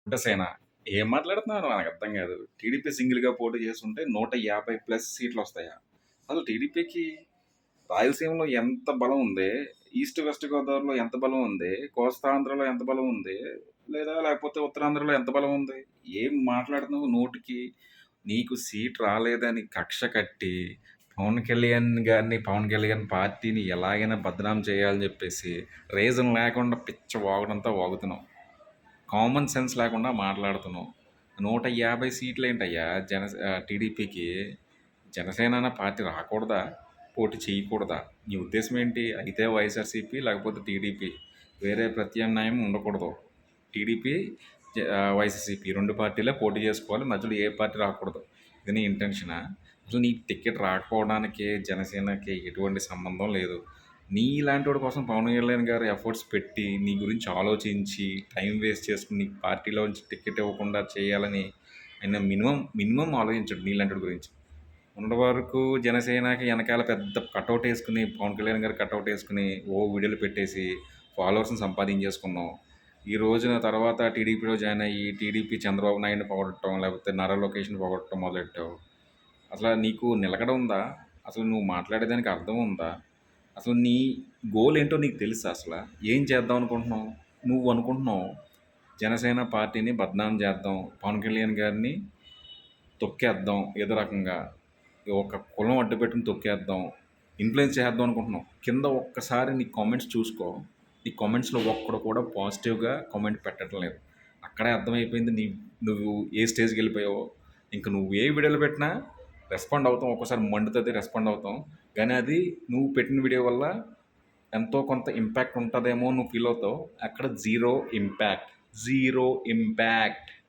సేన. ఏం మాట్లాడుతున్నారో నాకర్థం కాదు. టీడీపీ సింగిల్‌గా పోటీ చేసుంటే 150 ప్లస్ సీట్లొస్తాయా? అసలు టీడీపీకి రాయలసీమలో ఎంత బలం ఉంది? ఈస్ట్, వెస్ట్ గోదావరిలో ఎంత బలం ఉంది? కోస్తాంధ్రలో ఎంత బలం ఉంది? లేకపోతే ఉత్తరాంధ్రలో ఎంత బలం ఉంది? ఏం మాట్లాడుతున్నావు నోటికి నీకు సీట్ రాలేదని కక్ష కట్టి, పవన్ కళ్యాణ్ పార్టీని ఎలాగైనా బదనాం చేయాలని చెప్పేసి రీజన్ లేకుండా పిచ్చ వాగుడంతా వాగుతున్నావు. కామన్ సెన్స్ లేకుండా మాట్లాడుతున్నావు. 150 సీట్లేంటయ్యా టీడీపీకి. జనసేన అన్న పార్టీ రాకూడదా? పోటీ చేయకూడదా? నీ ఉద్దేశం ఏంటి? అయితే వైఎస్ఆర్‌సీపీ లేకపోతే టీడీపీ. వేరే ప్రత్యామ్నాయం ఉండకూడదు. టీడీపీ, వైఎస్ఆర్‌సీపీ 2 పార్టీలే పోటీ చేసుకోవాలి. మధ్యలో ఏ పార్టీ రాకూడదు. ఇది నీ ఇంటెన్షనా? అసలు నీకు టికెట్ రాకపోవడానికి జనసేనకి ఎటువంటి సంబంధం లేదు. నీలాంటోడి కోసం పవన్ కళ్యాణ్ గారు ఎఫర్ట్స్ పెట్టి, నీ గురించి ఆలోచించి, టైం వేస్ట్ చేసుకొని, నీకు పార్టీలోంచి టికెట్ ఇవ్వకుండా చేయాలని ఆయన మినిమమ్ ఆలోచించడు నీలాంటోడి గురించి. మొన్నటి వరకు జనసేనకి వెనకాల పెద్ద కటౌట్ వేసుకుని, పవన్ కళ్యాణ్ గారు కటౌట్ వేసుకుని, వీడియోలు పెట్టేసి ఫాలోవర్స్‌ని సంపాదించేసుకున్నావు. ఈ రోజున తర్వాత టీడీపీలో జాయిన్ అయ్యి, టీడీపీ చంద్రబాబు నాయుడిని పొగడటం, లేకపోతే నారా లోకేష్‌ని పొగడటం మొదలెట్టావు. అసల నీకు నిలకడ ఉందా? అసలు నువ్వు మాట్లాడేదానికి అర్థం ఉందా? అసలు నీ గోల్ ఏంటో నీకు తెలుసా అసల? ఏం చేద్దాం అనుకుంటున్నావు? నువ్వు అనుకుంటున్నావు జనసేన పార్టీని బద్నాం చేద్దాం, పవన్ కళ్యాణ్ గారిని తొక్కేద్దాం ఏదో రకంగా. ఒక కులం అడ్డుపెట్టుకొని తొక్కేద్దాం, ఇన్‌ఫ్లుయెన్స్ చేసేద్దాం అనుకుంటున్నావు. కింద ఒక్కసారి నీ కామెంట్స్ చూసుకో. నీ కామెంట్స్‌లో ఒక్కడు కూడా పాజిటివ్‌గా కామెంట్ పెట్టడం లేదు. అక్కడే అర్థమైపోయింది నువ్వు ఏ స్టేజ్‌కెళ్ళిపోయావో. ఇంక నువ్వు ఏ వీడియోలు పెట్టినా రెస్పాండ్ అవుతాం. ఒక్కోసారి మండుతది, రెస్పాండ్ అవుతాం. కానీ అది నువ్వు పెట్టిన వీడియో వల్ల ఎంతో కొంత ఇంపాక్ట్ ఉంటదేమో నువ్వు ఫీల్ అవుతావు. అక్కడ జీరో ఇంపాక్ట్. Zero impact.